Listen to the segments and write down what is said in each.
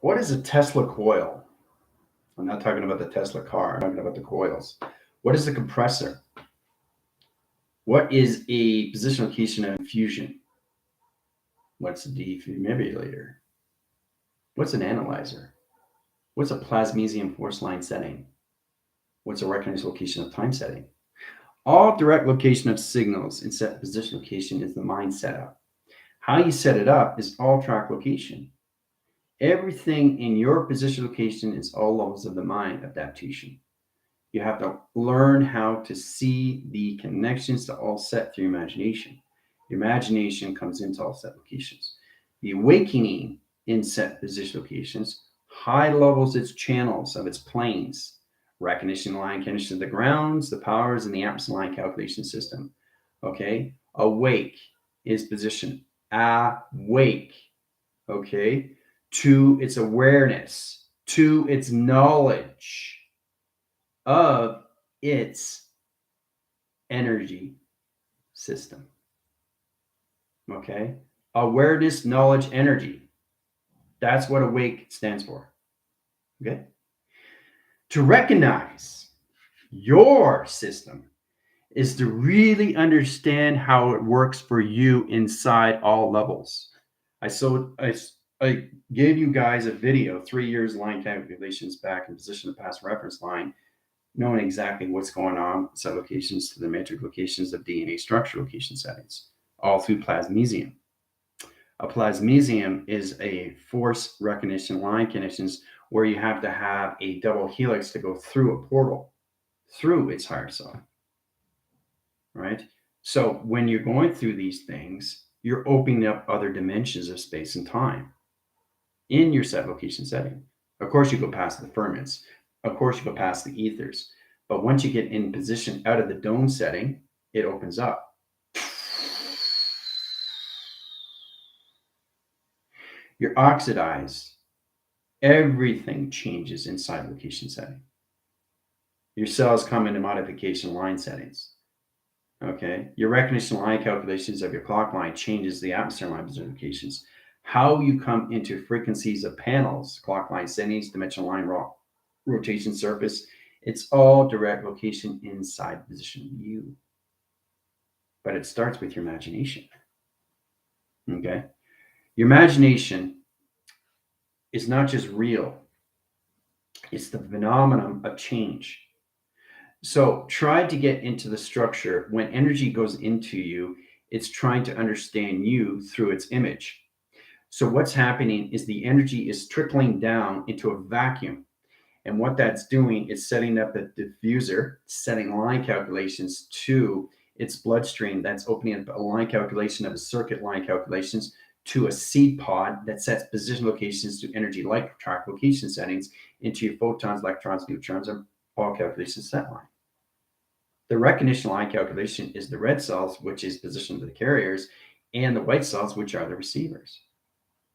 What is a Tesla coil? I'm not talking about the Tesla car. I'm talking about the coils. What is a compressor? What is a position location of infusion? What's a defibrillator? What's an analyzer? What's a plasmesium force line setting? What's a recognized location of time setting? All direct location of signals in set position location is the mind setup. How you set it up is all track location. Everything in your position location is all levels of the mind adaptation. You have to learn how to see the connections to all set through imagination. Your imagination comes into all set locations. The awakening in set position locations high levels its channels of its planes, recognition line connection to the grounds, the powers, and the absent line calculation system. Okay, awake is position. Awake. Okay, to its awareness, to its knowledge of its energy system. Okay, awareness, knowledge, energy. That's what awake stands for. Okay, to recognize your system is to really understand how it works for you inside all levels. I gave you guys a video, 3 years line calculations back in position of past reference line, knowing exactly what's going on, set locations to the metric locations of DNA structure location settings, all through plasmesium. A plasmesium is a force recognition line connections where you have to have a double helix to go through a portal, through its higher self, right? So when you're going through these things, you're opening up other dimensions of space and time in your set location setting. Of course, you go past the ferments. Of course, you go past the ethers. But once you get in position out of the dome setting, it opens up. You're oxidized. Everything changes inside location setting. Your cells come into modification line settings. Okay. Your recognition line calculations of your clock line changes the atmosphere line locations. How you come into frequencies of panels, clock line settings, dimensional line rotation surface, it's all direct location inside position you. But it starts with your imagination. Okay. Your imagination is not just real, it's the phenomenon of change. So try to get into the structure. When energy goes into you, it's trying to understand you through its image. So what's happening is the energy is trickling down into a vacuum. And what that's doing is setting up a diffuser, setting line calculations to its bloodstream. That's opening up a line calculation of a circuit line calculations to a seed pod that sets position locations to energy light track location settings into your photons, electrons, neutrons, and all calculations set line. The recognition line calculation is the red cells, which is position to the carriers, and the white cells, which are the receivers.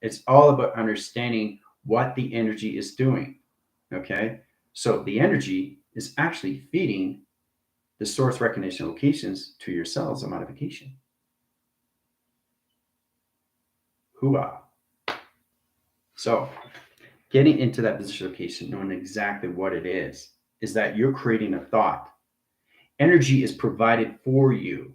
It's all about understanding what the energy is doing. Okay, so the energy is actually feeding the source recognition locations to your cells of modification. Hooah. So getting into that position location, knowing exactly what it is that you're creating a thought. Energy is provided for you.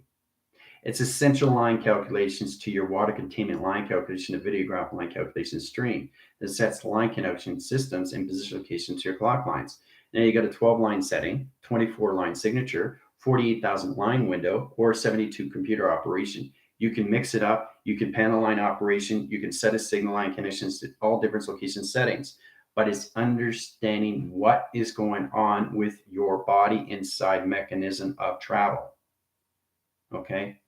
It's essential line calculations to your water containment line calculation, the videograph line calculation stream that sets the line connection systems and position location to your clock lines. Now you got a 12 line setting, 24 line signature, 48,000 line window, or 72 computer operation. You can mix it up. You can panel line operation. You can set a signal line connections to all different location settings. But it's understanding what is going on with your body inside mechanism of travel. Okay.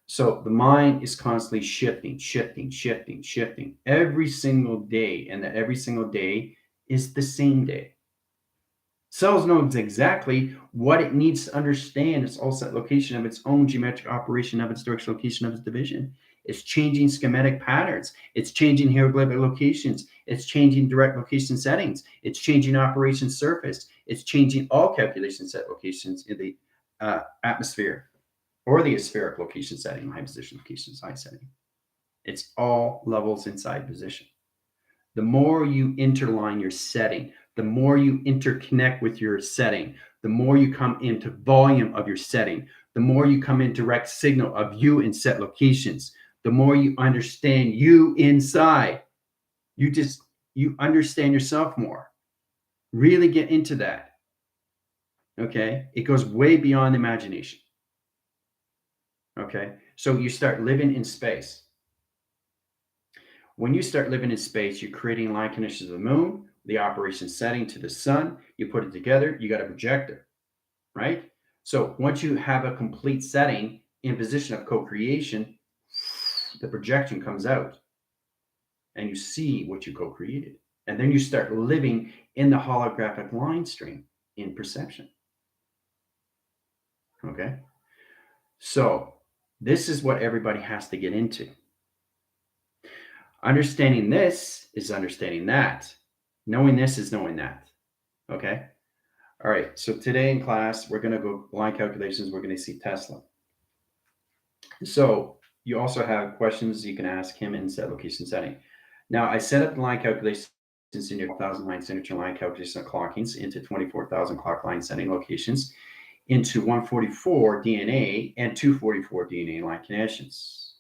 So the mind is constantly shifting every single day, and that every single day is the same day. Cells knows exactly what it needs to understand its all set location of its own geometric operation of its direction location of its division. It's changing schematic patterns. It's changing hieroglyphic locations. It's changing direct location settings. It's changing operation surface. It's changing all calculation set locations in the atmosphere or the aspheric location setting, high position location, high setting. It's all levels inside position. The more you interline your setting, the more you interconnect with your setting, the more you come into volume of your setting, the more you come in direct signal of you in set locations, the more you understand you inside. You understand yourself more. Really get into that. Okay? It goes way beyond imagination. Okay? So you start living in space. When you start living in space, you're creating line connections to the moon, the operation setting to the sun. You put it together, you got a projector, right? So once you have a complete setting in position of co-creation, the projection comes out and you see what you co-created. And then you start living in the holographic line stream in perception. Okay? So this is what everybody has to get into. Understanding this is understanding that. Knowing this is knowing that. Okay? All right. So today in class, we're going to go line calculations. We're going to see Tesla. So you also have questions you can ask him in set location setting. Now, I set up the line calculations in your 1,000 line signature line calculation clockings into 24,000 clock line setting locations into 144 DNA and 244 DNA line connections.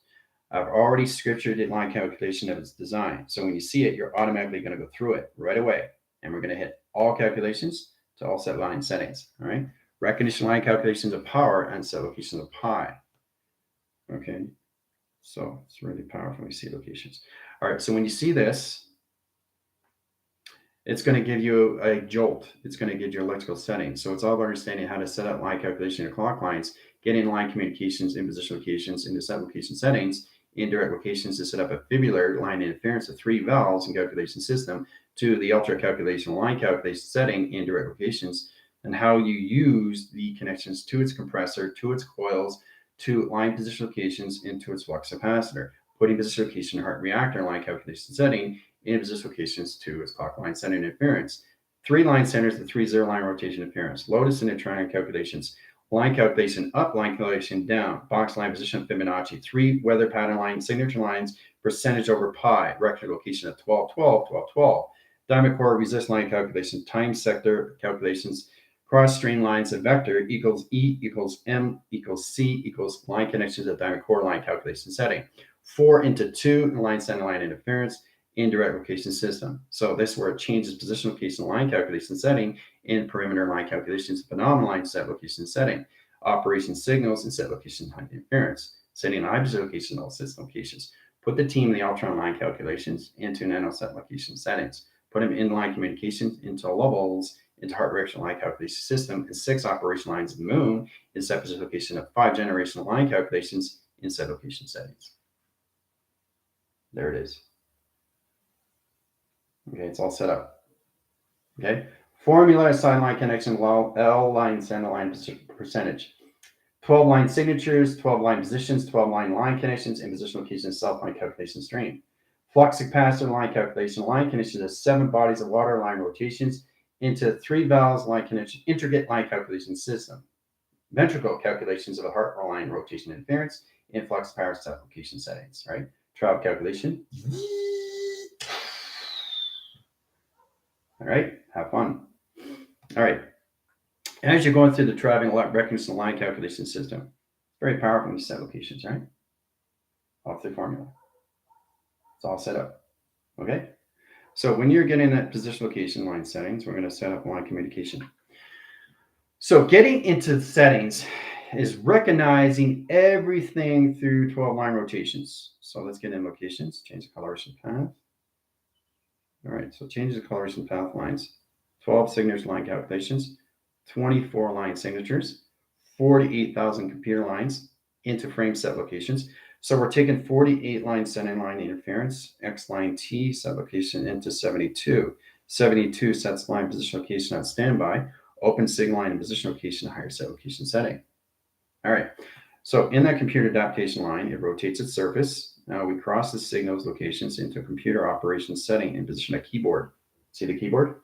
I've already scriptured the line calculation of its design. So when you see it, you're automatically going to go through it right away. And we're going to hit all calculations to all set line settings. All right. Recognition line calculations of power and set locations of pi. Okay. So it's really powerful when you see locations. All right. So when you see this, it's going to give you a jolt. It's going to give you electrical settings. So it's all about understanding how to set up line calculation of clock lines, getting line communications in position locations into set location settings, indirect locations to set up a fibular line interference of 3 valves and calculation system to the ultra calculation line calculation setting indirect locations, and how you use the connections to its compressor, to its coils, to line position locations into its flux capacitor, putting position location heart reactor line calculation setting in position locations to its clock line center interference. 3 line centers to 3 zero line rotation interference, lotus and neutron calculations, line calculation up, line calculation down, box line position Fibonacci, 3 weather pattern line signature lines, percentage over pi, record location of 12, 12, 12, 12, diamond core resist line calculation, time sector calculations, cross strain lines of vector equals E equals M equals C equals line connections at diamond core line calculation setting, 4 into 2 line center line interference, indirect location system. So this is where it changes position location line calculation setting in perimeter line calculations, phenomenal line set location setting, operation signals and set location line interference, setting eye position location all system locations. Put the team in the Altron line calculations into nano set location settings. Put them in line communications into levels into heart direction line calculation system and 6 operation lines of the moon in set position location of 5 generational line calculations in set location settings. There it is. Okay, it's all set up. Okay, formula assign line connection L line center line percentage. 12 line signatures, 12 line positions, 12 line connections, and position location self line calculation strain. Flux capacitor line calculation line connections of 7 bodies of water line rotations into 3 valves line connection intricate line calculation system. Ventricle calculations of a heart line rotation interference in flux power application settings. Right, travel calculation. All right, have fun. All right, as you're going through the traveling recognition line calculation system, very powerful when you set locations, right? Off the formula. It's all set up. Okay, so when you're getting that position location line settings, we're going to set up line communication. So getting into settings is recognizing everything through 12 line rotations. So let's get in locations, change the coloration path. All right, so change the coloration path lines, 12 signatures line calculations, 24 line signatures, 48,000 computer lines into frame set locations. So we're taking 48 line center line interference, X line T set location into 72. 72 sets line position location on standby, open signal line and position location, higher set location setting. All right, so in that computer adaptation line, it rotates its surface. Now we cross the signals locations into a computer operation setting and position a keyboard. See the keyboard?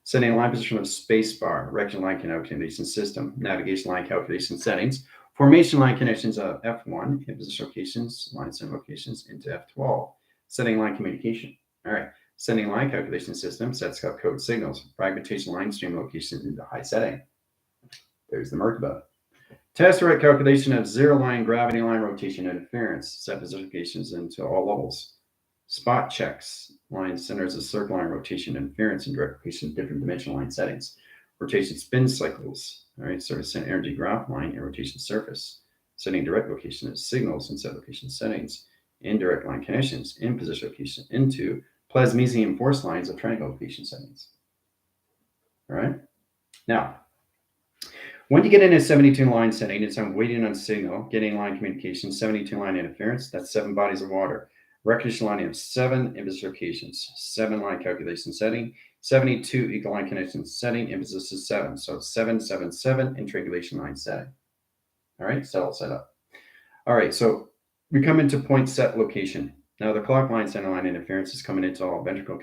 Setting a line position of spacebar, direction line calculation system, navigation line calculation settings, formation line connections of F1 in position locations, line center locations into F12, setting line communication. All right, Sending line calculation system sets up code signals, fragmentation line stream locations into high setting. There's the Merkaba. Test direct calculation of zero line, gravity line, rotation interference. Set position locations into all levels. Spot checks. Line centers of circle line, rotation interference, and direct location of different dimensional line settings. Rotation spin cycles. All right, surface center energy graph line and rotation surface. Setting direct location of signals and set location settings. Indirect line connections in position location into plasmesium force lines of triangle location settings. All right. Now, when you get in a 72 line setting, it's on waiting on signal, getting line communication, 72 line interference, that's 7 bodies of water. Recognition line of 7 image locations, 7 line calculation setting, 72 equal line connection setting, emphasis is 7. So 777 in triangulation line setting. All right, so all set up. All right, so we come into point set location. Now the clock line center line interference is coming into all ventricle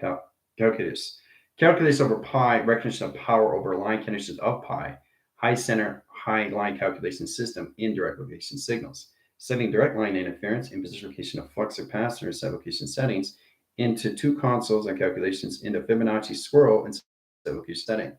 calculus. Calculus over pi, recognition of power over line connections of pi. High center, high line calculation system, indirect location signals. Setting direct line interference in position location of flux capacitor set location settings into 2 consoles and calculations into Fibonacci swirl and set location setting.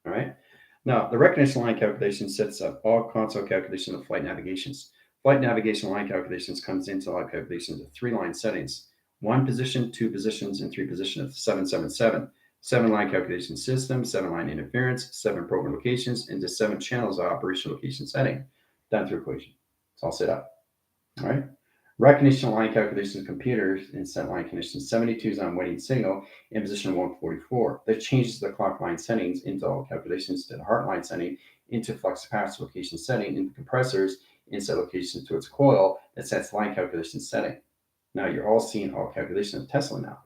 All right. Now, the recognition line calculation sets up all console calculation of flight navigations. Flight navigation line calculations comes into line calculations of 3 line settings, 1 position, 2 positions, and 3 position of 777. 7 line calculation system, 7 line interference, 7 program locations, into 7 channels of operation location setting. Done through equation. It's all set up. All right. Recognition line calculation of computers in set line conditions 72 is on waiting signal in position 144. That changes the clock line settings into all calculations to the heart line setting, into flux capacitor location setting, into compressors, in set location to its coil that sets line calculation setting. Now you're all seeing all calculations of Tesla now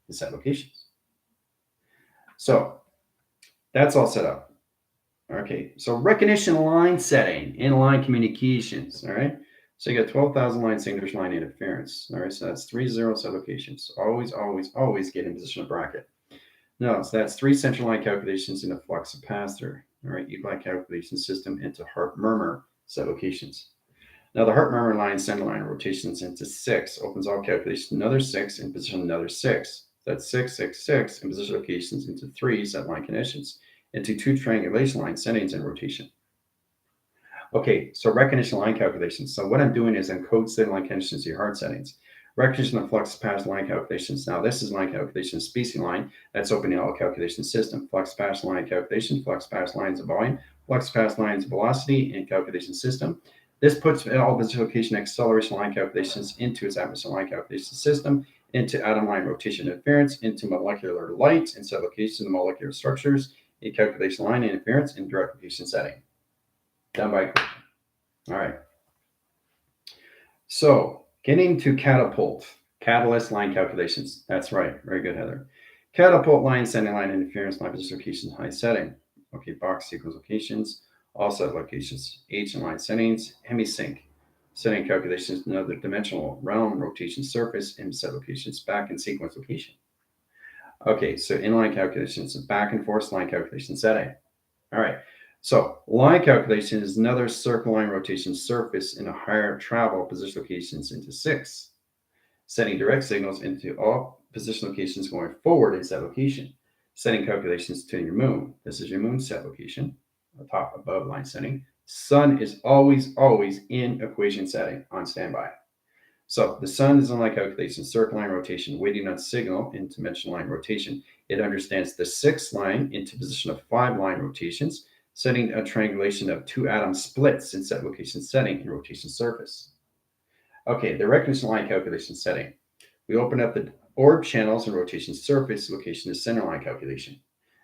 in set locations. So that's all set up. Okay, so recognition line setting, in-line communications, all right? So you got 12,000 line signatures, line interference, all right? So that's 3 zero set locations. Always, always, always get in position of bracket. No, so that's 3 central line calculations in a flux capacitor, all right? Equal calculation system into heart murmur set locations. Now the heart murmur line, center line rotations into 6, opens all calculations, another 6, in position another 6. That's 6, 6, 6, in position locations into 3 set line connections, into 2 triangulation line settings and rotation. Okay, so recognition line calculations. So what I'm doing is I'm code setting line connections to your heart settings. Recognition of flux capacitor line calculations. Now this is line calculation spacing line. That's opening all calculation system. Flux capacitor line calculation, flux capacitor lines of volume, flux capacitor lines of velocity, and calculation system. This puts all position location acceleration line calculations into its atmosphere line calculation system, into atom line rotation interference, into molecular light, and set locations of molecular structures, a calculation line interference, and direct location setting. Done by equation. All right. So getting to catapult, catalyst line calculations. That's right. Very good, Heather. Catapult line, sending line interference, line position locations, high setting. Okay, box sequence locations, all set locations, H and line settings, hemisync, setting calculations, another dimensional realm, rotation surface, and set locations, back and sequence location. Okay, so inline calculations, back and forth line calculation setting. All right, so line calculation is another circle line rotation surface in a higher travel position locations into 6, setting direct signals into all position locations going forward in set location, setting calculations to your moon. This is your moon set location, the top above line setting. Sun is always, always in equation setting on standby. So the sun is on line calculation, circle line rotation, waiting on signal in dimension line rotation. It understands the 6 line into position of 5 line rotations, setting a triangulation of 2 atom splits in set location setting and rotation surface. Okay, the recognition line calculation setting. We open up the orb channels and rotation surface location is center line calculation.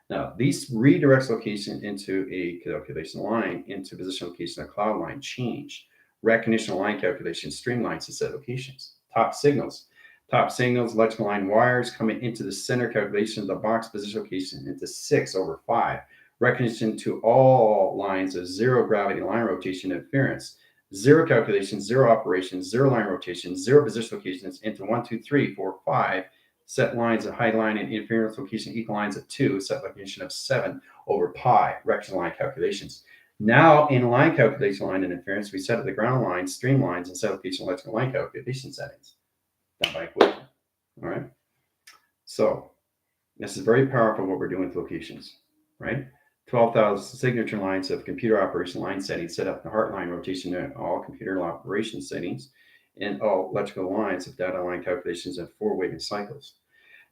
Now, these redirects location into a calculation line into position location of cloud line change. Recognition line calculation streamlines to set locations. Top signals. Top signals, electrical line wires coming into the center calculation of the box position location into 6 over 5. Recognition to all lines of 0 gravity line rotation interference. 0 calculations, 0 operations, 0 line rotations, 0 position locations into 1, 2, 3, 4, 5. Set lines of high line and interference location equal lines of 2. Set location of 7 over pi. Recognition line calculations. Now in line calculation line interference, we set up the ground lines, streamlines, and set location electrical line calculation settings. Done by equation. All right. So this is very powerful what we're doing with locations, right? 12,000 signature lines of computer operation line settings set up the heart line rotation in all computer operation settings and all electrical lines of data line calculations and 4 waving cycles.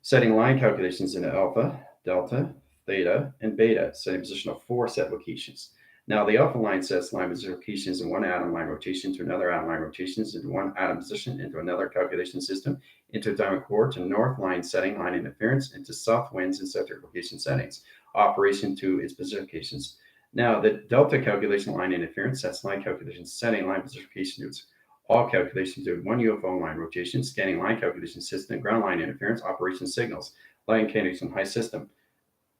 Setting line calculations into alpha, delta, theta, and beta, setting position of 4 set locations. Now, the alpha line sets line position locations in one atom line rotation to another atom line rotations into one atom position into another calculation system into diamond core to north line setting line interference into south winds and sector location settings. Operation to its position locations. Now, the delta calculation line interference sets line calculation setting line position location to its all calculations do one UFO line rotation, scanning line calculation system, ground line interference, operation signals, line calculation high system.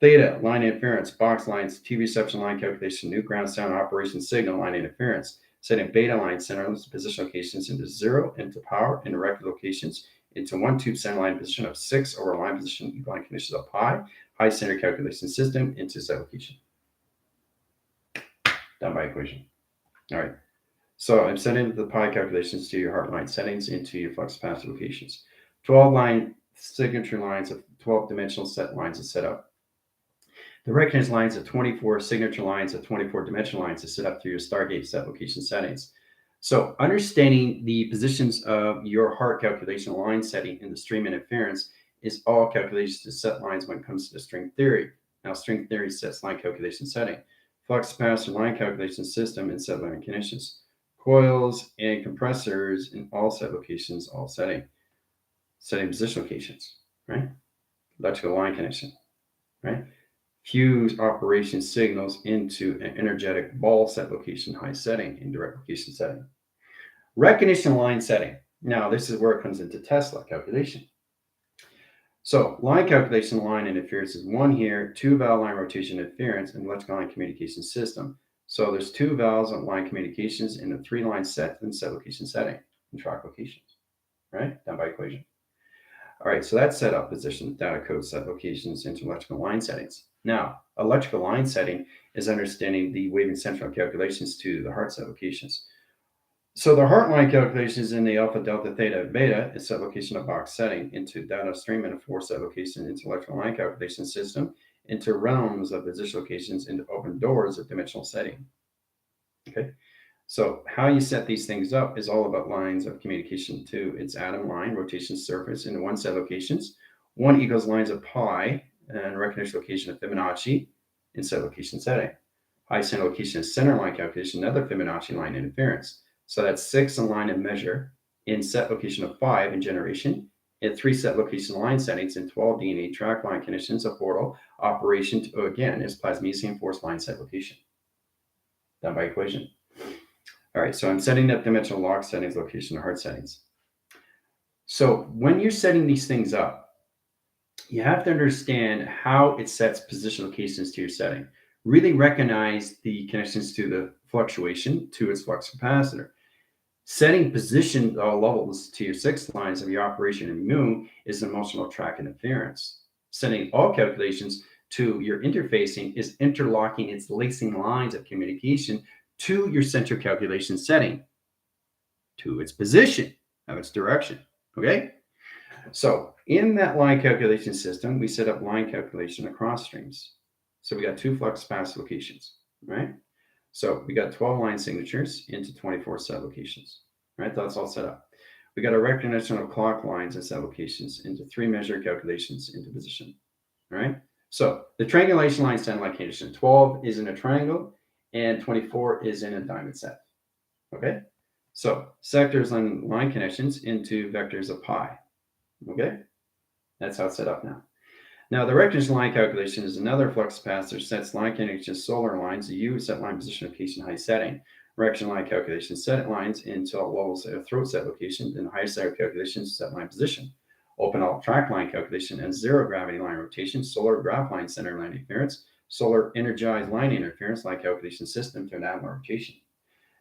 Theta, line interference, box lines, T reception line calculation, new ground sound operation signal line interference, setting beta line center position locations into 0, into power, into record locations, into 1 tube center line position of 6 over line position line conditions of pi, high center calculation system into set location. Done by equation. All right. So I'm setting the pi calculations to your heart line settings into your flux capacitor locations. 12 line signature lines of 12 dimensional set lines is set up. The recognize lines of 24 signature lines of 24 dimensional lines is set up through your Stargate set location settings. So understanding the positions of your heart calculation line setting in the stream interference is all calculations to set lines when it comes to the string theory. Now, string theory sets line calculation setting, flux capacitor line calculation system, and set line conditions. Coils and compressors in all set locations, all setting position locations, right? Electrical line connection, right? Fuse operation signals into an energetic ball set location, high setting, indirect location setting. Recognition line setting. Now, this is where it comes into Tesla calculation. So, line calculation line interference is 1 here, 2 valve line rotation interference, and electrical line communication system. So there's 2 valves on line communications in a 3 line set and set location setting and track locations, right? Done by equation. All right, so that's set up position, data code set locations into electrical line settings. Now, electrical line setting is understanding the waving central calculations to the heart set locations. So the heart line calculations in the alpha, delta, theta, beta is set location of box setting into data stream and a 4 set location into electrical line calculation system into realms of position locations into open doors of dimensional setting. Okay, so how you set these things up is all about lines of communication to its atom line rotation surface into 1 set locations. 1 equals lines of pi and recognition location of Fibonacci in set location setting. High center location is center line calculation, another Fibonacci line interference. So that's 6 in line and measure in set location of 5 in generation, and 3 set location line settings in 12 DNA track line conditions of portal operation to, again, is plasmesium force line set location. Done by equation. All right, so I'm setting up dimensional lock settings, location, and heart settings. So when you're setting these things up, you have to understand how it sets position locations to your setting. Really recognize the connections to the fluctuation to its flux capacitor. Setting position levels to your 6 lines of your operation in mu is emotional track interference. Setting all calculations to your interfacing is interlocking its lacing lines of communication to your center calculation setting, to its position of its direction. Okay? So in that line calculation system, we set up line calculation across streams. So we got 2 flux path locations, right? So we got 12 line signatures into 24 set locations, right? That's all set up. We got a recognition of clock lines and set locations into 3 measure calculations into position, right? So the triangulation line stand line condition, 12 is in a triangle and 24 is in a diamond set, okay? So sectors and line connections into vectors of pi, okay? That's how it's set up now. Now, the recognition line calculation is another flux capacitor sets line connections, solar lines, the U set line position location, high setting. Recognition line calculation set lines into levels of throat set location, and high set calculations set line position. Open alt track line calculation and 0 gravity line rotation, solar graph line center line interference, solar energized line interference line calculation system to an atom rotation.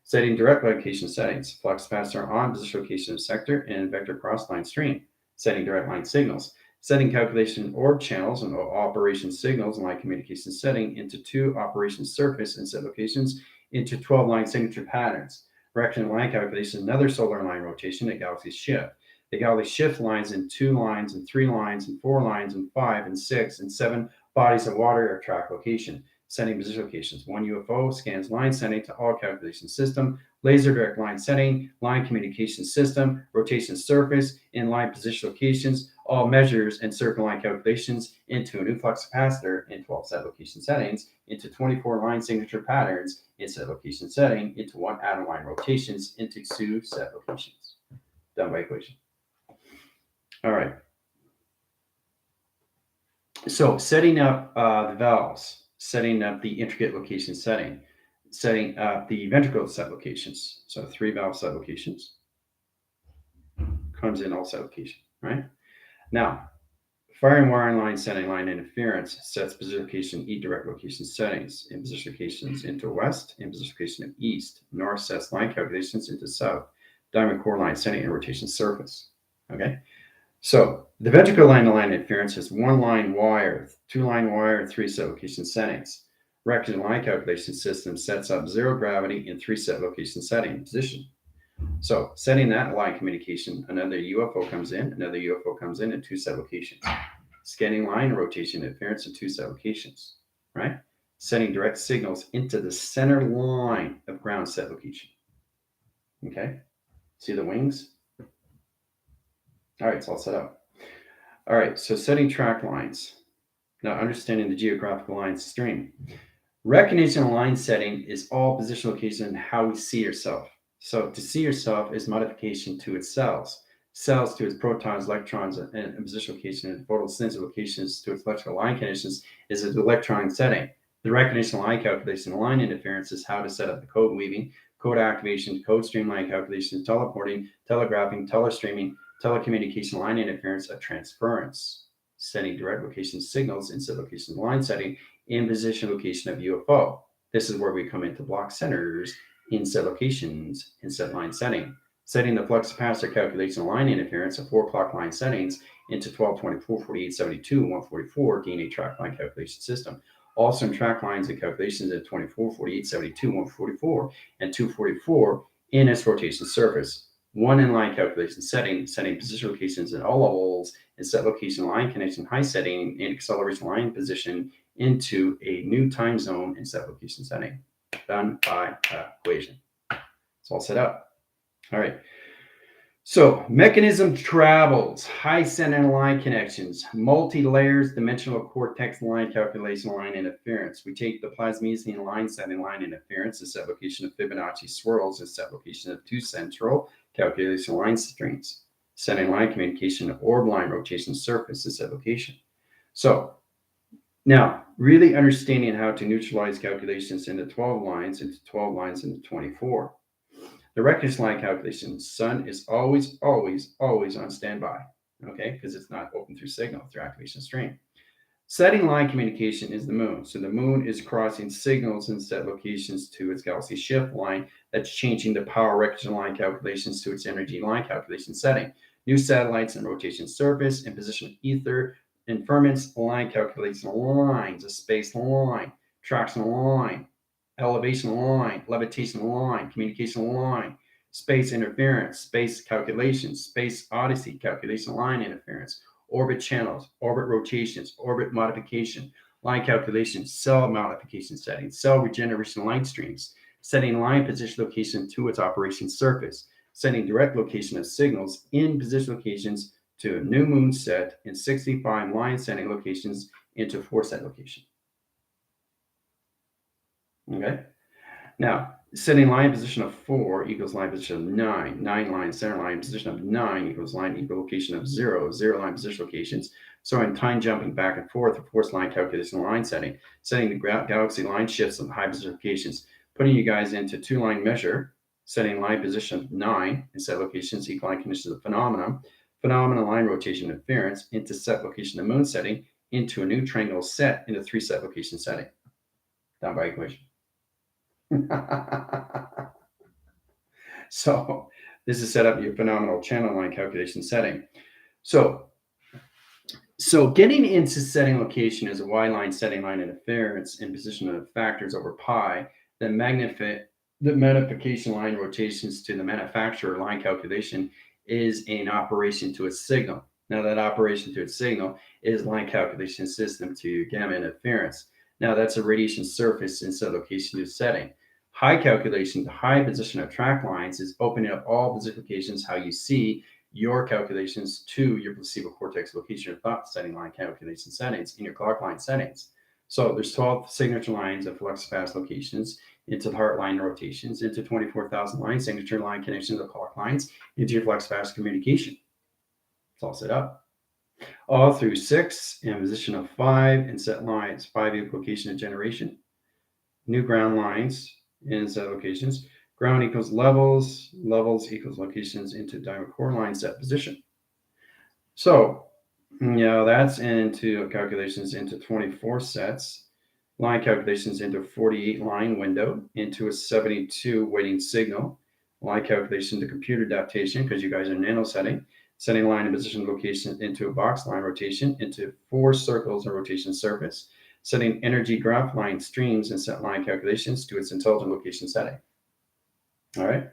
Setting direct location settings, flux capacitor on position location of sector and vector cross line stream. Setting direct line signals. Setting calculation orb channels and operation signals and line communication setting into 2 operation surface and set locations into 12 line signature patterns. Direction line calculation, another solar line rotation at galaxy shift. They got all these shift lines and 2 lines and 3 lines and 4 lines and 5 and 6 and 7 bodies of water air track location, sending position locations. One UFO scans line sending to all calculation system, laser direct line setting, line communication system, rotation surface, in-line position locations, all measures and circle line calculations into a new flux capacitor in 12 set location settings, into 24 line signature patterns in set location setting, into 1 atom line rotations, into 2 set locations. Done by equation. All right. So setting up the valves, setting up the intricate location setting, setting up the ventricle set locations. So 3 valve set locations comes in all set location, right? Now, firing wiring line setting line interference sets position location E direct location settings in position locations into west, in position location of east. North sets line calculations into south. Diamond core line setting and rotation surface. Okay. So the ventricle line to line interference has 1 line wire, 2 line wire, 3 set location settings. Rectangle line calculation system sets up 0 gravity in 3 set location setting position. So setting that line communication, another UFO comes in, another UFO comes in 2 set locations. Scanning line rotation interference in 2 set locations, right? Sending direct signals into the center line of ground set location. Okay, see the wings? All right, it's all set up. All right, so setting track lines. Now understanding the geographical line stream. Recognition of line setting is all position location and how we see yourself. So to see yourself is modification to its cells. Cells to its protons, electrons, and position location, and photosynthesis locations to its electrical line conditions is an electron setting. The recognition of line calculation and line interference is how to set up the code weaving, code activation, code streamline calculation, teleporting, telegraphing, telestreaming, telecommunication line interference, of transference, setting direct location signals in set location line setting in position location of UFO. This is where we come into block centers in set locations in set line setting. Setting the flux capacitor calculation line interference of 4 clock line settings into 12, 24, 48, 72, 144 DNA track line calculation system. Also in track lines and calculations at 24, 48, 72, 144, and 244 in its rotation surface. 1 in-line calculation setting, setting position locations at all levels, and set location line connection high setting and acceleration line position into a new time zone and set location setting. Done by equation. It's all set up. All right. So mechanism travels, high center line connections, multi-layers, dimensional cortex line calculation line interference. We take the plasmesium line setting line interference, the set location of Fibonacci swirls, and set location of 2 central calculation line strings, setting line communication of orb line rotation surface, the set location. So now really understanding how to neutralize calculations into 12 lines, into 12 lines, into 24. The recognition line calculation, sun is always on standby, okay, because it's not open through signal, through activation stream. Setting line communication is the moon. So the moon is crossing signals in set locations to its galaxy shift line that's changing the power recognition line calculations to its energy line calculation setting. New satellites and rotation surface and position of ether, inferments, line calculation lines, a space line, traction line, elevation line, levitation line, communication line, space interference, space calculations, space odyssey, calculation line interference, orbit channels, orbit rotations, orbit modification, line calculation, cell modification settings, cell regeneration line streams, setting line position location to its operation surface, setting direct location of signals in position locations to a new moon set in 65 line setting locations into 4 set location. Okay. Now, setting line position of 4 equals line position of 9. 9 line center line position of 9 equals line equal location of 0. 0 line position locations. So I'm time jumping back and forth of force line calculation line setting. Setting the galaxy line shifts of high position locations. Putting you guys into 2 line measure. Setting line position of 9 in set locations equal line conditions of phenomenon. Phenomenon line rotation interference into set location of moon setting into a new triangle set into 3 set location setting. Down by equation. So this is set up your phenomenal channel line calculation setting. So getting into setting location is a Y line setting line interference in position of factors over pi the magnification line rotations to the manufacturer line calculation is an operation to its signal. Now, that operation to its signal is line calculation system to gamma interference. Now, that's a radiation surface in set location to setting. High calculation to high position of track lines is opening up all position locations how you see your calculations to your placebo cortex location or thought setting line calculation settings in your clock line settings. So there's 12 signature lines of flux capacitor locations into the heart line rotations, into 24,000 line signature line connections of clock lines, into your flux capacitor communication. It's all set up. All through 6 in position of 5 and set lines, 5 equal location of generation. New ground lines in set locations. Ground equals levels, levels equals locations into diamond core line set position. So, that's into calculations into 24 sets, line calculations into 48 line window, into a 72 waiting signal, line calculation to computer adaptation, because you guys are nano setting line and position location into a box line rotation, into 4 circles and rotation surface, setting energy graph line streams and set line calculations to its intelligent location setting. All right.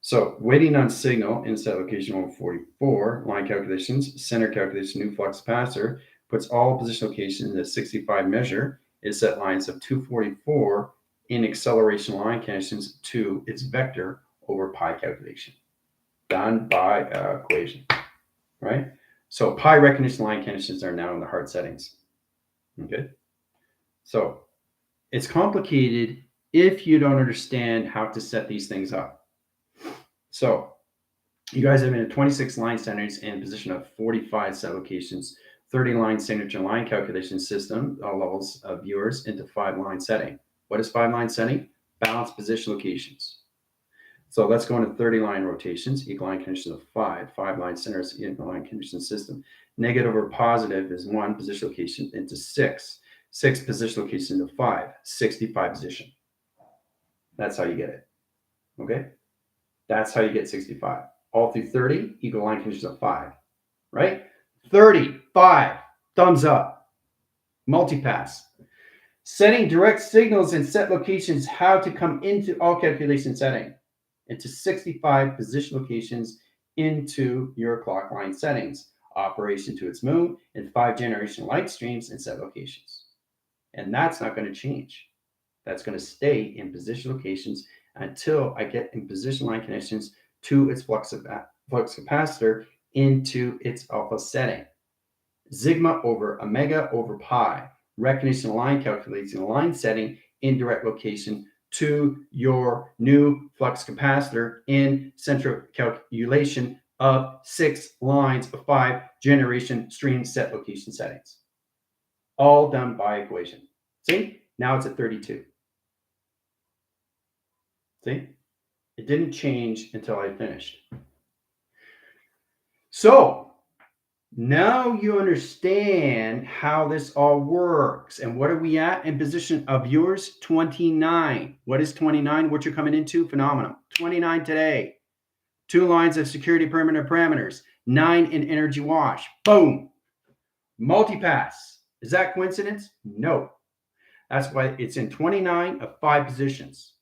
So waiting on signal in set location 144, line calculations, center calculation, new flux capacitor, puts all position locations in a 65 measure, is set lines of 244 in acceleration line connections to its vector over pi calculation. Done by equation, right? So pi recognition line connections are now in the heart settings. Okay. So it's complicated if you don't understand how to set these things up. So you guys have been at 26 line centers in position of 45 set locations, 30 line signature line calculation system, all levels of viewers into 5 line setting. What is 5 line setting? Balanced position locations. So let's go into 30 line rotations, equal line conditions of 5, 5 line centers, equal line condition system. Negative or positive is 1 position location into 6, 6 position location into 5, 65 position. That's how you get it. Okay? That's how you get 65. All through 30, equal line conditions of 5, right? 35, thumbs up. Multipass. Setting direct signals in set locations, how to come into all calculation setting, into 65 position locations into your clock line settings, operation to its moon, and 5 generation light streams in set locations. And that's not going to change. That's going to stay in position locations until I get in position line connections to its flux capacitor into its alpha setting. Sigma over omega over pi. Recognition line calculating line setting in direct location to your new flux capacitor in central calculation of 6 lines of 5 generation stream set location settings. All done by equation. See? Now it's at 32. See? It didn't change until I finished. So now you understand how this all works. And what are we at in position of yours? 29. What is 29? What you're coming into? Phenomenal. 29 today. 2 lines of security parameters. 9 in energy wash. Boom. Multipass. Is that coincidence? No. That's why it's in 29 of 5 positions.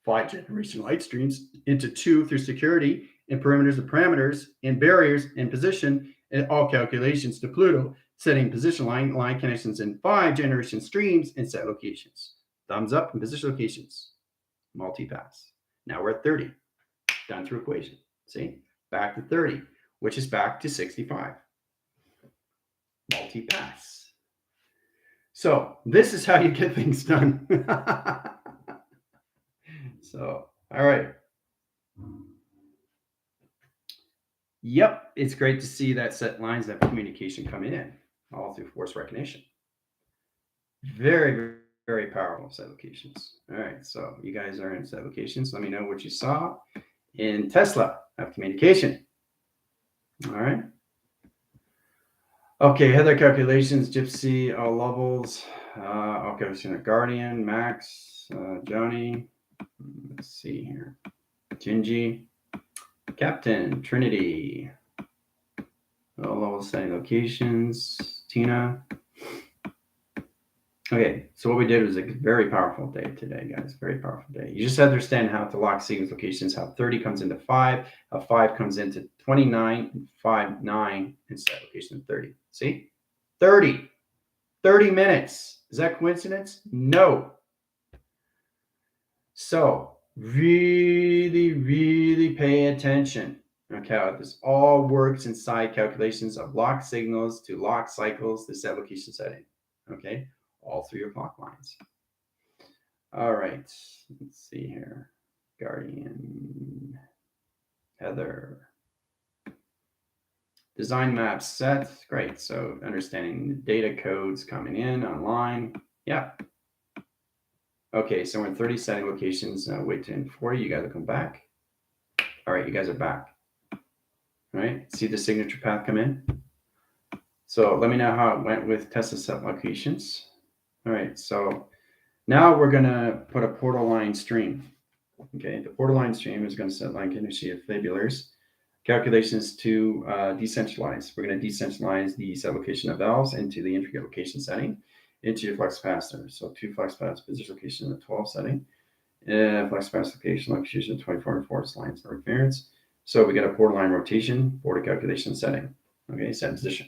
5 generation light streams into 2 through security and parameters and barriers and position and all calculations to Pluto, setting position line connections in 5 generation streams and set locations. Thumbs up in position locations. Multipass. Now we're at 30. Done through equation. See? Back to 30, which is back to 65. Multipass. So this is how you get things done. So, all right. Yep, it's great to see that set lines of communication come in all through force recognition. Very, very, very powerful set locations. All right, so you guys are in set locations. Let me know what you saw in Tesla of communication. All right. Okay, Heather calculations, Gypsy, all levels. Okay, we're seeing a Guardian, Max, Johnny. Let's see here. Gingy, Captain, Trinity. All level setting locations. Tina. Okay, so what we did was a very powerful day today, guys. Very powerful day. You just understand how to lock sequence locations, how 30 comes into 5, how 5 comes into 29, and 5, 9, and set location of 30. See? 30. 30 minutes. Is that coincidence? No. So really, really pay attention. Okay, how this all works inside calculations of lock signals to lock cycles to set location setting. Okay, all through your clock lines. All right, let's see here. Guardian, Heather. Design maps set. Great. So understanding the data codes coming in online. Yeah. Okay, so we're in 30 setting locations. Wait to 40. You guys will come back. All right, you guys are back. All right, see the signature path come in? So let me know how it went with Tesla set locations. All right, so now we're gonna put a portal line stream. Okay, the portal line stream is gonna set line condition of fibulars. Calculations to decentralize. We're gonna decentralize the set location of valves into the intricate location setting into your flex capacitor. So 2 flex capacitors position location in the 12 setting. Flex capacitor location 24 and 4 lines of interference. So we got a portal line rotation, border calculation setting. Okay, set position.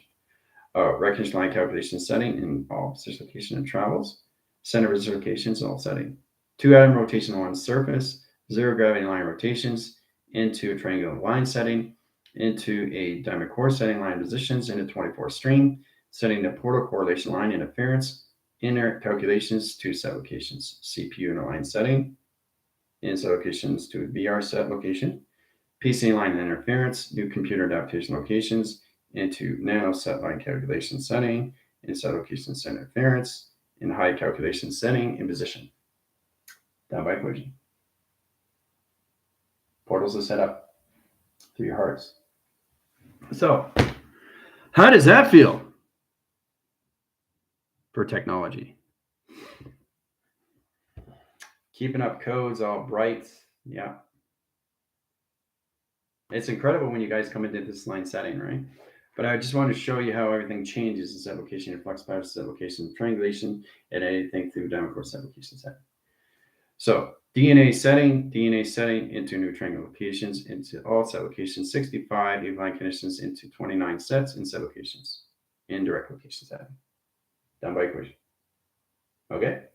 Recognition line calculation setting in all position location and travels. Center position locations in all setting. 2 atom rotation along surface, 0 gravity line rotations into a triangular line setting, into a diamond core setting line positions into 24 stream, setting the portal correlation line interference, inner calculations to set locations, CPU in a line setting, in set locations to VR set location, PC line interference, new computer adaptation locations, into nano set line calculation setting, in set location set interference, in high calculation setting, in position. Down by equation. Portals are set up through your hearts. So, how does that feel for technology? Keeping up codes all bright. Yeah. It's incredible when you guys come into this line setting, right? But I just want to show you how everything changes in set location, flex power set location, triangulation, and anything through diamond core set location setting. So DNA setting into new triangle locations, into all set locations, 65 line conditions into 29 sets in set locations, in direct location setting. Done by equation. Okay?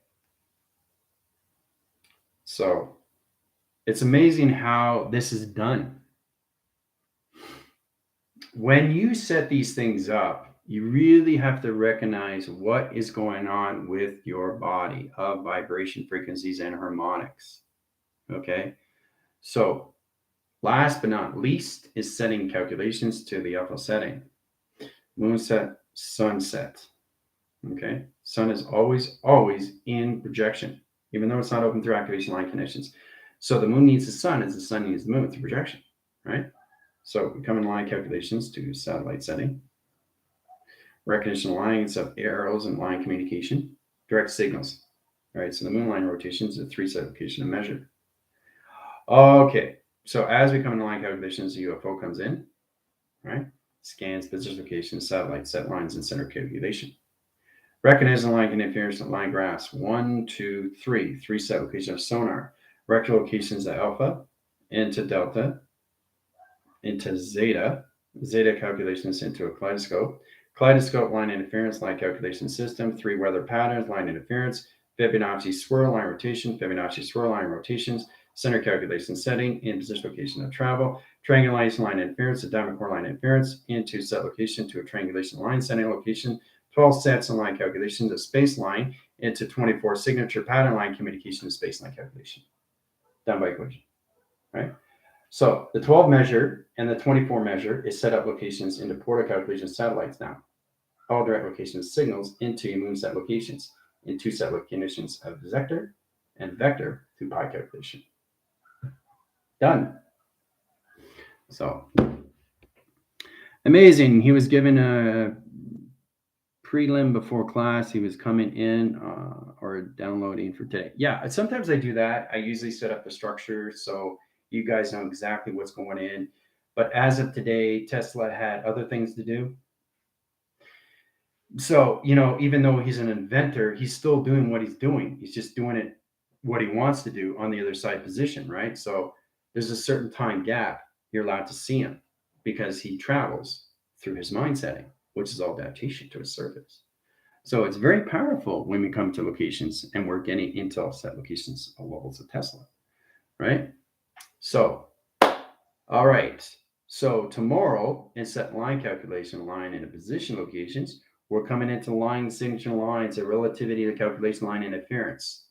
So it's amazing how this is done. When you set these things up, you really have to recognize what is going on with your body of vibration frequencies and harmonics. Okay? So last but not least is setting calculations to the alpha setting. Moon set, sun set. Okay? Sun is always in projection, even though it's not open through activation line conditions. So the moon needs the sun as the sun needs the moon through projection, right? So we come in line calculations to satellite setting. Recognition lines of arrows and line communication. Direct signals. All right, so the moon line rotation is a 3 set location to measure. Okay, so as we come in line calculations, the UFO comes in, right? Scans, position location, satellite set lines, and center calculation. Recognition line interference and line graphs. 1, 2, 3. 3 set locations of sonar. Rectal locations of alpha, into delta, into zeta calculations into a kaleidoscope line interference, line calculation system, 3 weather patterns, line interference, Fibonacci swirl line rotation, Fibonacci swirl line rotations, center calculation setting, in position location of travel, triangulation line interference, a diamond core line interference, into set location to a triangulation line setting location, 12 sets and line calculation to space line, into 24 signature pattern line communication to space line calculation. Done by equation, right? So the 12 measure and the 24 measure is set up locations into portal calculation satellites now. All direct locations signals into your moon set locations in 2 set locations of vector and vector through pi calculation. Done. So amazing. He was given a prelim before class. He was coming in or downloading for today. Yeah, sometimes I do that. I usually set up the structure so you guys know exactly what's going in. But as of today, Tesla had other things to do. So, even though he's an inventor, he's still doing what he's doing. He's just doing it what he wants to do on the other side position, right? So there's a certain time gap you're allowed to see him because he travels through his mind setting, which is all adaptation to his surface. So it's very powerful when we come to locations and we're getting into set locations of levels of Tesla, right? So, all right. So tomorrow in set line calculation line and position locations, we're coming into line signature lines, a relativity of the calculation line interference.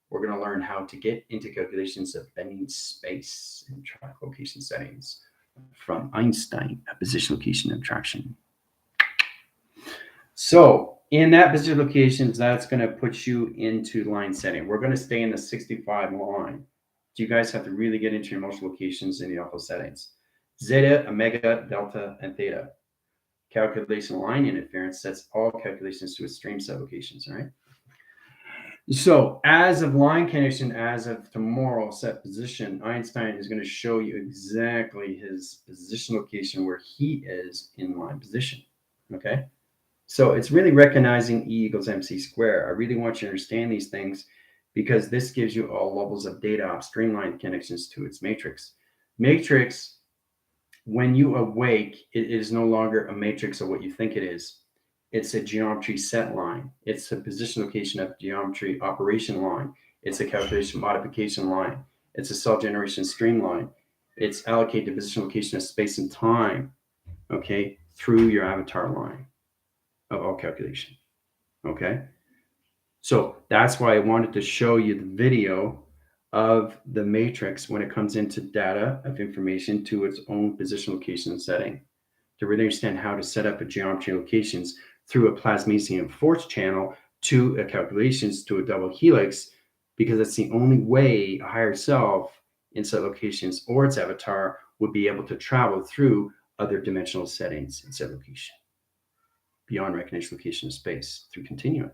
We're going to learn how to get into calculations of bending space and track location settings from Einstein, a position location abstraction. So in that position locations, that's going to put you into line setting. We're going to stay in the 65 line. You guys have to really get into your motion locations in the alpha settings. Zeta, omega, delta, and theta. Calculation line interference sets all calculations to extreme set locations, right? So as of line condition, as of tomorrow set position, Einstein is going to show you exactly his position location where he is in line position, okay? So it's really recognizing E equals MC squared. I really want you to understand these things because this gives you all levels of data of streamlined connections to its matrix. Matrix, when you awake, it is no longer a matrix of what you think it is. It's a geometry set line. It's a position location of geometry operation line. It's a calculation modification line. It's a cell generation streamline. It's allocated position location of space and time, okay, through your avatar line of all calculation, okay? So that's why I wanted to show you the video of the matrix when it comes into data of information to its own position location setting to really understand how to set up a geometry locations through a plasmasium force channel to a calculations to a double helix, because that's the only way a higher self in set locations or its avatar would be able to travel through other dimensional settings in set location beyond recognition location of space through continuum.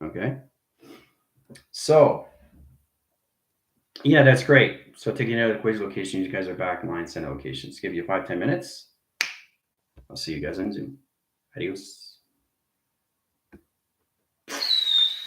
Okay. So yeah, that's great. So taking out the equation location, you guys are back in line set locations. Give you 5-10 minutes. I'll see you guys on Zoom. Adios.